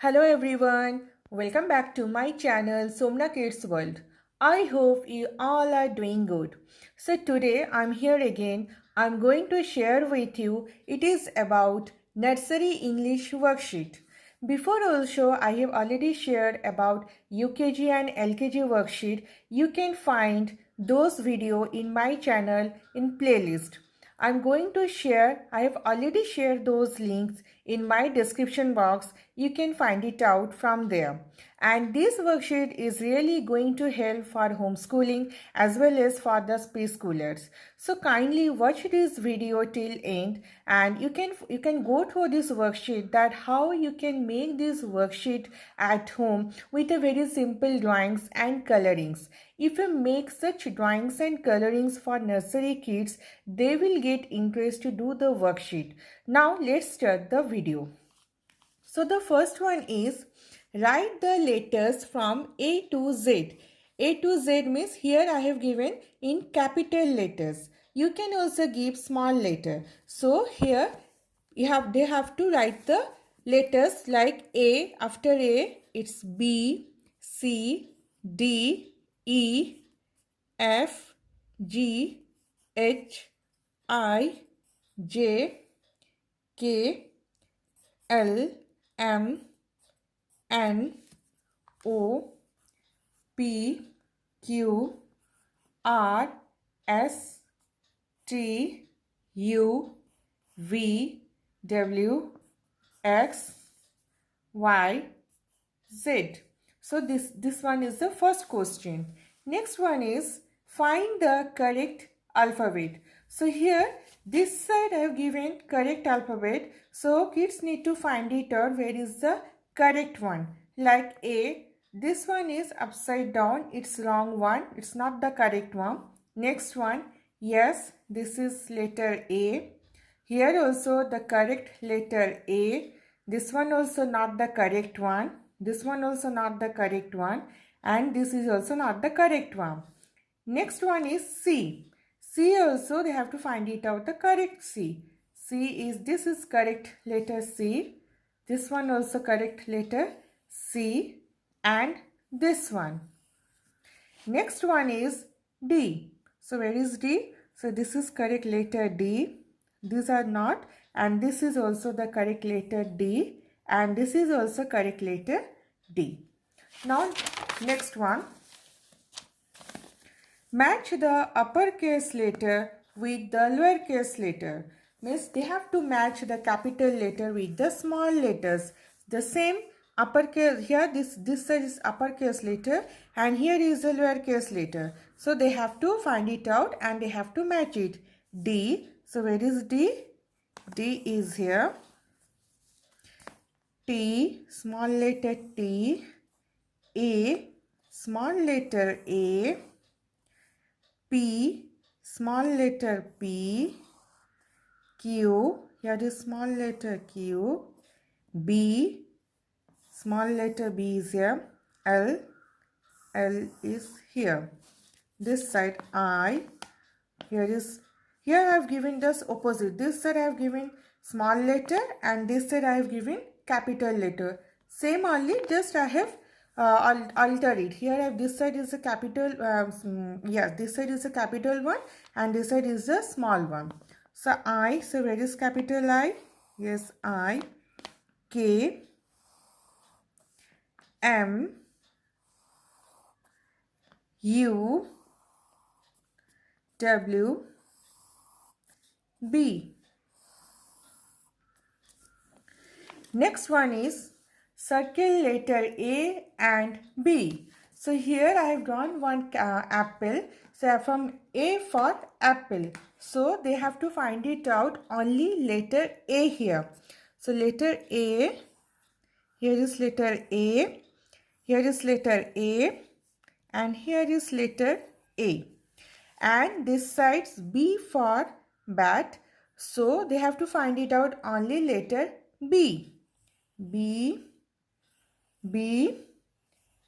Hello everyone, welcome back to my channel Somna Kids World. I hope you all are doing good. So today I'm here again. I'm going to share with you it is about Nursery English worksheet. Before also I have already shared about UKG and LKG worksheet. You can find those video in my channel in playlist. I'm going to share, I have already shared those links in my description box. You can find it out from there. And this worksheet is really going to help for homeschooling as well as for the preschoolers. So kindly watch this video till end and you can go through this worksheet that how you can make this worksheet at home with a very simple drawings and colorings. If you make such drawings and colorings for nursery kids, they will get interest to do the worksheet. Now let's start the video. So the first one is write the letters from A to Z. A to Z means here I have given in capital letters. You can also give small letter. So here they have to write the letters like A. After A it's B, C, D, E, F, G, H, I, J, K, L, M, N, O, P, Q, R, S, T, U, V, W, X, Y, Z. So this one is the first question. Next one is find the correct alphabet. So here this side I have given correct alphabet. So kids need to find it out where is the correct one. Like A, this one is upside down. It's wrong one. It's not the correct one. Next one, yes, this is letter A. Here also the correct letter A. This one also not the correct one. This one also not the correct one. And this is also not the correct one. Next one is C. C also they have to find it out the correct C. This is correct letter C. This one also correct letter C. And this one. Next one is D. So where is D? So this is correct letter D. These are not. And this is also the correct letter D. And this is also correct letter D. Now next one. Match the uppercase letter with the lowercase letter. Means they have to match the capital letter with the small letters. The same uppercase, here this side is uppercase letter and here is the lowercase letter. So they have to find it out and they have to match it. D. So where is D? D is here. T, small letter T. A, small letter A. P, small letter P. Q, here is small letter Q. B, small letter B is here. L, L is here. This side I, here I have given this opposite. This side I have given small letter and this side I have given capital letter. Same only, just I have alter it. Here this side is a capital, this side is a capital one and this side is a small one. So I, so where is capital I? Yes, I. K, M, U, W, B. Next one is circle letter A and B. So here I have drawn one apple. So from A for apple. So they have to find it out only letter A here. So letter A, here is letter A, here is letter A and here is letter A. And this side's B for bat. So they have to find it out only letter B. B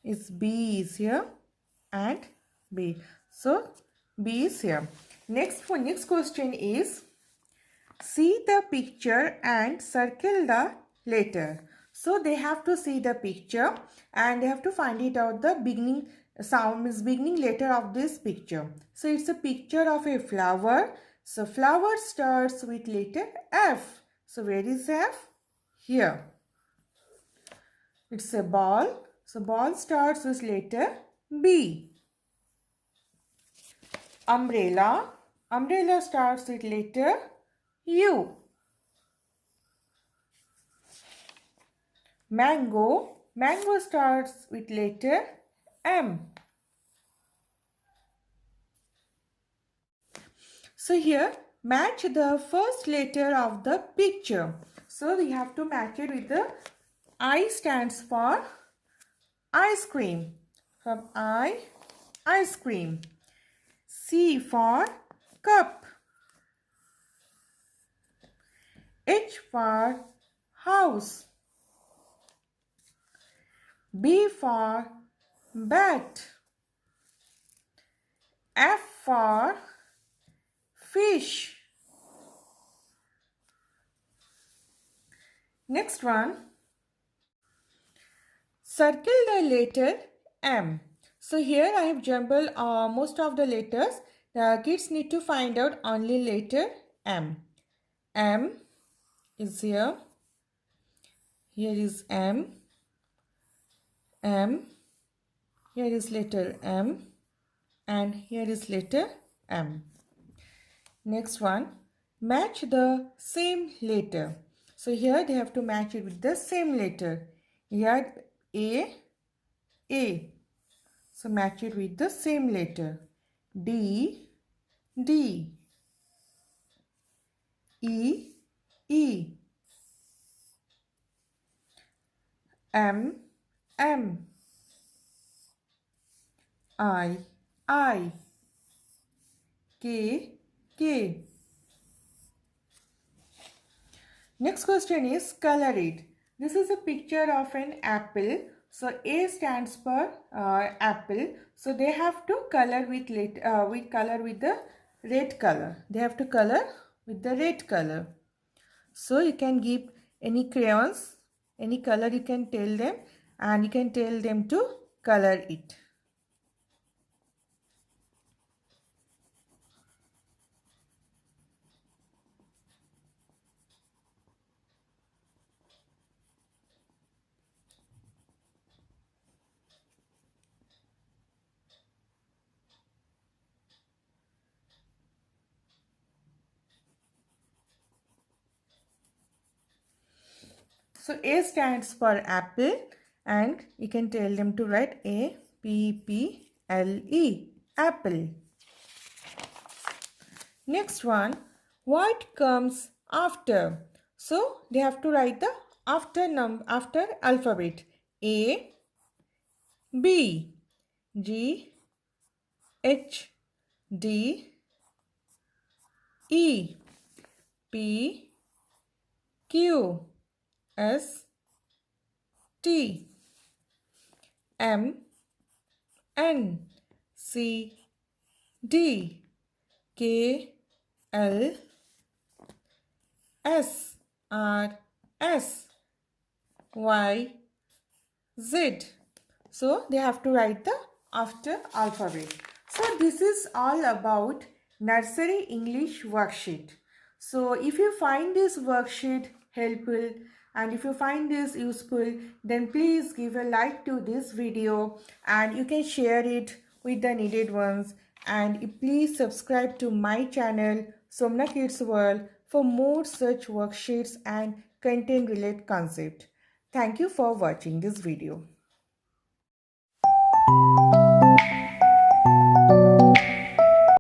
is here and B. So B is here. Next question is see the picture and circle the letter. So they have to see the picture and they have to find it out the beginning sound is beginning letter of this picture. So it's a picture of a flower. So flower starts with letter F. So where is F? Here. It's a ball. So ball starts with letter B. Umbrella. Umbrella starts with letter U. Mango. Mango starts with letter M. So here match the first letter of the picture. So we have to match it with the I stands for ice cream. From I, ice cream. C for cup. H for house. B for bat. F for fish. Next one. Circle the letter M. So here I have jumbled most of the letters. The kids need to find out only letter M. M is here. Here is M. M. Here is letter M. And here is letter M. Next one. Match the same letter. So here they have to match it with the same letter. Here A. So match it with the same letter. D. E. M. I. K. Next question is color it. This is a picture of an apple. So A stands for apple. So they have to color with the red color. They have to color with the red color. So you can give any crayons, any color you can tell them, and you can tell them to color it. So A stands for apple and you can tell them to write A-P-P-L-E, apple. Next one, what comes after? So they have to write the after alphabet. A, B, G, H, D, E, P, Q, S, T, M, N, C, D, K, L, S, R, S, Y, Z. So they have to write the after alphabet. So this is all about Nursery English worksheet. So if you find this worksheet helpful and if you find this useful, then please give a like to this video and you can share it with the needed ones. And please subscribe to my channel Somna Kids World for more such worksheets and content related concepts. Thank you for watching this video.